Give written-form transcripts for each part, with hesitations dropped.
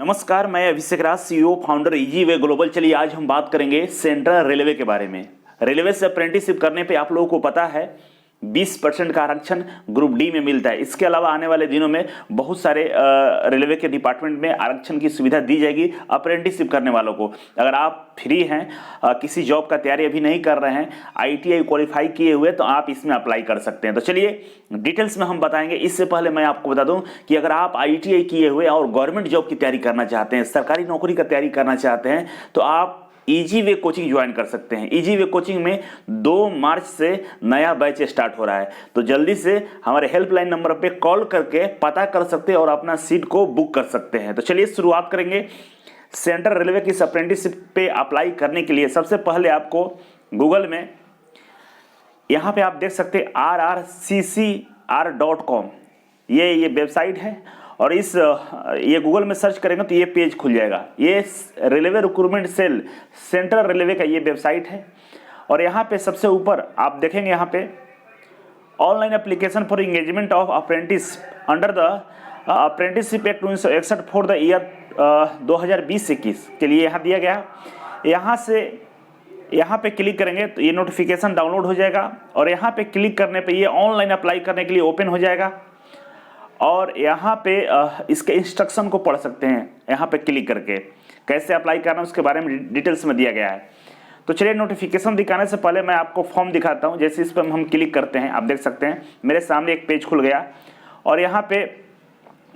नमस्कार, मैं Abhishek Raj, CEO founder easy way global. चलिए आज हम बात करेंगे सेंट्रल रेलवे के बारे में। रेलवे से अप्रेंटिसशिप करने पे आप लोगों को पता है 20% का आरक्षण ग्रुप डी में मिलता है। इसके अलावा आने वाले दिनों में बहुत सारे रेलवे के डिपार्टमेंट में आरक्षण की सुविधा दी जाएगी अप्रेंटिसशिप करने वालों को। अगर आप फ्री हैं, किसी जॉब का तैयारी अभी नहीं कर रहे हैं, आईटीआई क्वालिफाई किए हुए, तो आप इसमें अप्लाई कर सकते हैं। तो चलिए डिटेल्स में हम बताएंगे। इससे पहले मैं आपको बता दूं कि अगर आप आईटीआई किए हुए और गवर्नमेंट जॉब की तैयारी करना चाहते हैं, सरकारी नौकरी का तैयारी करना चाहते हैं, तो आप इजी वे कोचिंग ज्वाइन कर सकते हैं। इजी वे कोचिंग में 2 मार्च से नया बैच स्टार्ट हो रहा है, तो जल्दी से हमारे हेल्पलाइन नंबर पे कॉल करके पता कर सकते हैं और अपना सीट को बुक कर सकते हैं। तो चलिए शुरुआत करेंगे। सेंट्रल रेलवे की अप्रेंटिसशिप पे अप्लाई करने के लिए सबसे पहले आपको गूगल में यहाँ पे आप देख सकते हैं rrccr.com ये वेबसाइट है, और ये गूगल में सर्च करेंगे तो ये पेज खुल जाएगा। ये railway recruitment cell central railway का ये वेबसाइट है, और यहाँ पे सबसे ऊपर आप देखेंगे यहाँ पे online application for engagement of apprentice under the apprenticeship act 1961 for the year 2020-21 के लिए यहाँ दिया गया। यहाँ पे क्लिक करेंगे तो ये नोटिफिकेशन डाउनलोड हो जाएगा, और यहाँ पे क्लिक करने पे ये ऑनलाइन अप्लाई करने के लिए ओपन हो जाएगा, और यहाँ पे इसके इंस्ट्रक्शन को पढ़ सकते हैं। यहाँ पे क्लिक करके कैसे अप्लाई करना है उसके बारे में डिटेल्स में दिया गया है। तो चलिए नोटिफिकेशन दिखाने से पहले मैं आपको फॉर्म दिखाता हूँ। जैसे इस पर हम क्लिक करते हैं, आप देख सकते हैं मेरे सामने एक पेज खुल गया, और यहाँ पे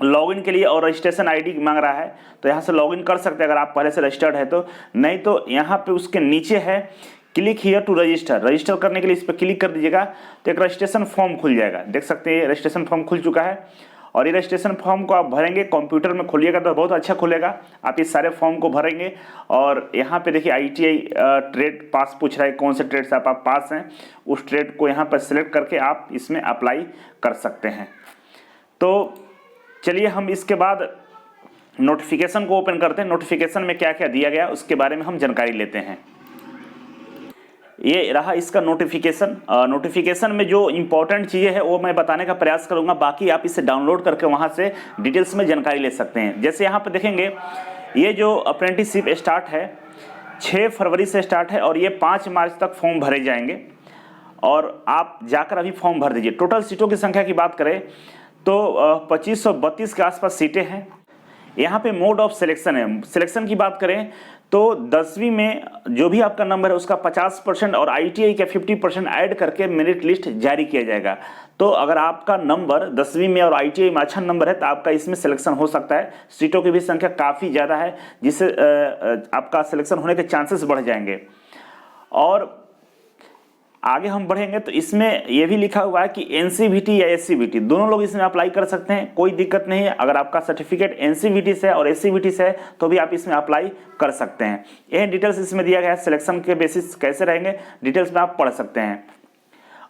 लॉगिन के लिए और रजिस्ट्रेशन आईडी मांग रहा है, तो यहाँ से लॉगिन कर सकते हैं अगर आप पहले से रजिस्टर्ड है तो। नहीं तो यहाँ पे उसके नीचे है click here to register. Register करने के लिए इस पर क्लिक कर दीजिएगा तो एक रजिस्ट्रेशन फॉर्म खुल जाएगा। देख सकते हैं रजिस्ट्रेशन फॉर्म खुल चुका है, और ये रजिस्ट्रेशन फॉर्म को आप भरेंगे, कंप्यूटर में खोलिएगा तो बहुत अच्छा खुलेगा। आप इस सारे फॉर्म को भरेंगे, और यहाँ पे देखिए आईटीआई ट्रेड पास पूछ रहा है, कौन से ट्रेड से आप पास हैं, उस ट्रेड को यहाँ पर सिलेक्ट करके आप इसमें अप्लाई कर सकते हैं। तो चलिए हम इसके बाद नोटिफिकेशन को ओपन करते हैं। नोटिफिकेशन में क्या क्या दिया गया उसके बारे में हम जानकारी लेते हैं। ये रहा इसका नोटिफिकेशन। नोटिफिकेशन में जो इंपॉर्टेंट चीज़ें हैं वो मैं बताने का प्रयास करूंगा, बाकी आप इसे डाउनलोड करके वहां से डिटेल्स में जानकारी ले सकते हैं। जैसे यहाँ पे देखेंगे ये जो अप्रेंटिसशिप स्टार्ट है 6 फरवरी से स्टार्ट है, और ये 5 मार्च तक फॉर्म भरे जाएंगे, और आप जाकर अभी फॉर्म भर दीजिए। टोटल सीटों की संख्या की बात करें तो 2532 के आसपास सीटें हैं। यहाँ पे मोड ऑफ सिलेक्शन है। सिलेक्शन की बात करें तो 10वीं में जो भी आपका नंबर है उसका 50% और आईटीआई का 50% ऐड करके मेरिट लिस्ट जारी किया जाएगा। तो अगर आपका नंबर 10वीं में और आईटीआई में अच्छा नंबर है तो आपका इसमें सिलेक्शन हो सकता है। सीटों की भी संख्या काफ़ी ज़्यादा है, जिससे आपका सिलेक्शन होने के चांसेस बढ़ जाएंगे। और आगे हम बढ़ेंगे तो इसमें यह भी लिखा हुआ है कि एनसीवीटी या एससीवीटी दोनों लोग इसमें अप्लाई कर सकते हैं, कोई दिक्कत नहीं है। अगर आपका सर्टिफिकेट एनसीवीटी से और एससीवीटी से है तो भी आप इसमें अप्लाई कर सकते हैं। यह डिटेल्स इसमें दिया गया है। सिलेक्शन के बेसिस कैसे रहेंगे डिटेल्स में आप पढ़ सकते हैं।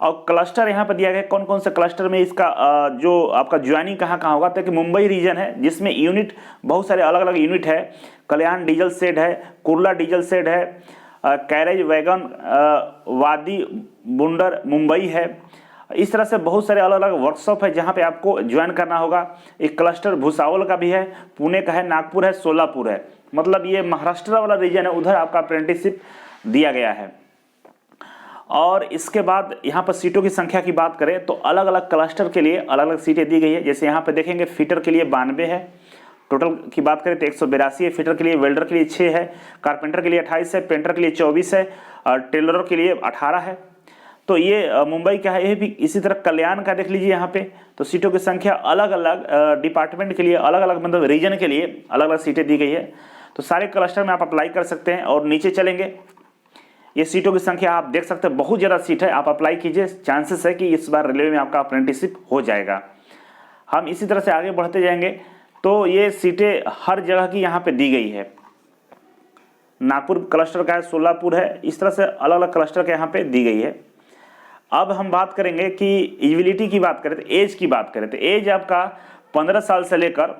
और क्लस्टर यहाँ पर दिया गया है, कौन कौन से क्लस्टर में इसका जो आपका ज्वाइनिंग कहाँ कहाँ होगा। तो कि मुंबई रीजन है जिसमें यूनिट बहुत सारे अलग अलग यूनिट है। कल्याण डीजल शेड है, कुर्ला डीजल शेड है, कैरेज वैगन वादी बुंडर मुंबई है। इस तरह से बहुत सारे अलग अलग वर्कशॉप है जहां पे आपको ज्वाइन करना होगा। एक क्लस्टर भुसावल का भी है, पुणे का है, नागपुर है, सोलापुर है। मतलब ये महाराष्ट्र वाला रीजन है, उधर आपका अप्रेंटिसशिप दिया गया है। और इसके बाद यहाँ पर सीटों की संख्या की बात करें तो अलग अलग क्लस्टर के लिए अलग अलग सीटें दी गई है। जैसे यहाँ पे देखेंगे फिटर के लिए 92 है, टोटल की बात करें तो 182 है। फिटर के लिए, वेल्डर के लिए 6 है, कारपेंटर के लिए 28 है, पेंटर के लिए 24 है, और टेलर के लिए 18 है। तो ये मुंबई का है। ये भी इसी तरह कल्याण का देख लीजिए यहाँ पे। तो सीटों की संख्या अलग अलग डिपार्टमेंट के लिए, अलग अलग मतलब रीजन के लिए अलग अलग सीटें दी गई है। तो सारे क्लस्टर में आप अप्लाई कर सकते हैं। और नीचे चलेंगे, ये सीटों की संख्या आप देख सकते हैं, बहुत ज़्यादा सीट है। आप अप्लाई कीजिए, चांसेस है कि इस बार रेलवे में आपका अप्रेंटिसशिप हो जाएगा। हम इसी तरह से आगे बढ़ते जाएंगे। तो ये सीटें हर जगह की यहाँ पे दी गई है। नागपुर क्लस्टर का है, सोलापुर है, इस तरह से अलग अलग क्लस्टर के यहाँ पे दी गई है। अब हम बात करेंगे कि एलिजिबिलिटी की बात करें तो एज की बात करें तो एज आपका 15 साल से लेकर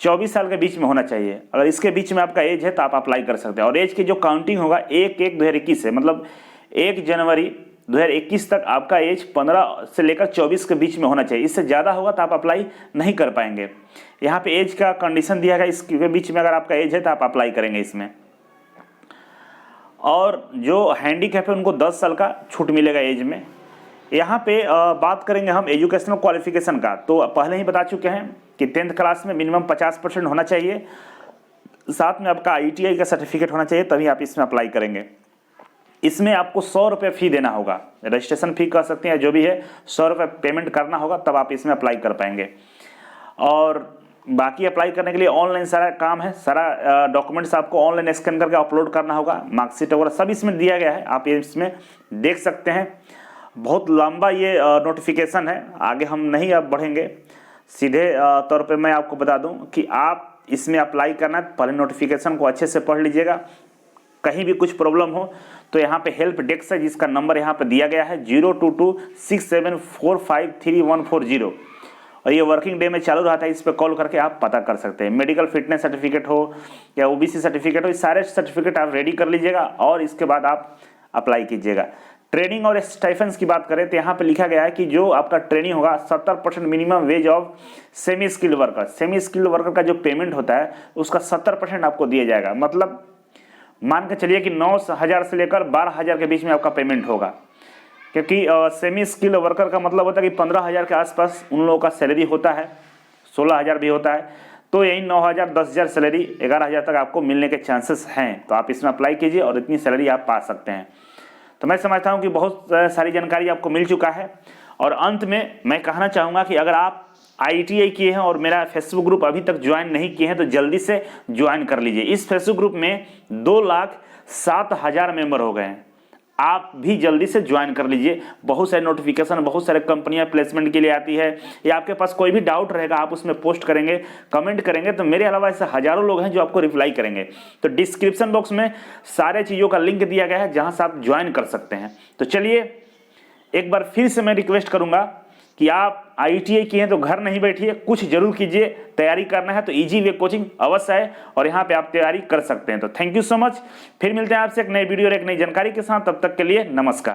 24 साल के बीच में होना चाहिए। अगर इसके बीच में आपका एज है तो आप अप्लाई कर सकते हैं। और एज की जो काउंटिंग होगा 1/1/2021 से, मतलब 1 जनवरी 2021 तक आपका एज 15 से लेकर 24 के बीच में होना चाहिए। इससे ज़्यादा होगा तो आप अप्लाई नहीं कर पाएंगे। यहाँ पे एज का कंडीशन दिया गया, इसके बीच में अगर आपका एज है तो आप अप्लाई करेंगे इसमें। और जो हैंडीकैप है उनको 10 साल का छूट मिलेगा एज में। यहाँ पे बात करेंगे हम एजुकेशनल क्वालिफिकेशन का, तो पहले ही बता चुके हैं कि 10th क्लास में मिनिमम 50% होना चाहिए, साथ में आपका ITI का सर्टिफिकेट होना चाहिए, तभी आप इसमें अप्लाई करेंगे। इसमें आपको 100 रुपये फ़ी देना होगा, रजिस्ट्रेशन फ़ी कह सकते हैं, जो भी है 100 रुपये पेमेंट करना होगा, तब आप इसमें अप्लाई कर पाएंगे। और बाकी अप्लाई करने के लिए ऑनलाइन सारा काम है, सारा डॉक्यूमेंट्स आपको ऑनलाइन स्कैन करके अपलोड करना होगा, मार्कशीट वगैरह सब इसमें दिया गया है, आप इसमें देख सकते हैं। बहुत लंबा ये नोटिफिकेशन है, आगे हम नहीं अब बढ़ेंगे, सीधे तौर पे मैं आपको बता दूं कि आप इसमें अप्लाई करना है, पहले नोटिफिकेशन को अच्छे से पढ़ लीजिएगा। कहीं भी कुछ प्रॉब्लम हो तो यहाँ पे हेल्प डेस्क है, जिसका नंबर यहाँ पे दिया गया है 022674534140, और ये वर्किंग डे में चालू रहता है। इस पर कॉल करके आप पता कर सकते हैं। मेडिकल फिटनेस सर्टिफिकेट हो या OBC सर्टिफिकेट हो, ये सारे सर्टिफिकेट आप रेडी कर लीजिएगा और इसके बाद आप अप्लाई कीजिएगा। ट्रेनिंग और स्टाइफेंस की बात करें तो यहाँ पे लिखा गया है कि जो आपका ट्रेनिंग होगा 70% minimum ways of semi skilled worker. Semi skilled worker का जो पेमेंट होता है उसका 70% आपको दिया जाएगा। मतलब मान के चलिए कि 9,000 से लेकर 12,000 के बीच में आपका पेमेंट होगा, क्योंकि सेमी स्किल्ड वर्कर का मतलब होता है कि 15,000 के आसपास उन लोगों का सैलरी होता है, 16,000 भी होता है, तो यही 9,000 10,000 सैलरी 11,000 तक आपको मिलने के चांसेस हैं। तो आप इसमें अप्लाई कीजिए और इतनी सैलरी आप पा सकते हैं। तो मैं समझता हूं कि बहुत सारी जानकारी आपको मिल चुका है। और अंत में मैं कहना चाहूँगा कि अगर आप ITI किए हैं और मेरा फेसबुक ग्रुप अभी तक ज्वाइन नहीं किए हैं तो जल्दी से ज्वाइन कर लीजिए। इस फेसबुक ग्रुप में 2,07,000 मेंबर हो गए हैं, आप भी जल्दी से ज्वाइन कर लीजिए। बहुत सारे नोटिफिकेशन, बहुत सारे कंपनियां प्लेसमेंट के लिए आती है, या आपके पास कोई भी डाउट रहेगा आप उसमें पोस्ट करेंगे, कमेंट करेंगे, तो मेरे अलावा ऐसे हजारों लोग हैं जो आपको रिप्लाई करेंगे। तो डिस्क्रिप्शन बॉक्स में सारे चीज़ों का लिंक दिया गया है जहां से आप ज्वाइन कर सकते हैं। तो चलिए एक बार फिर से मैं रिक्वेस्ट करूंगा कि आप ITI किए हैं तो घर नहीं बैठिए, कुछ जरूर कीजिए। तैयारी करना है तो इजी वे कोचिंग अवश्य है और यहाँ पे आप तैयारी कर सकते हैं। तो थैंक यू सो मच। फिर मिलते हैं आपसे एक नई वीडियो और एक नई जानकारी के साथ, तब तक के लिए नमस्कार।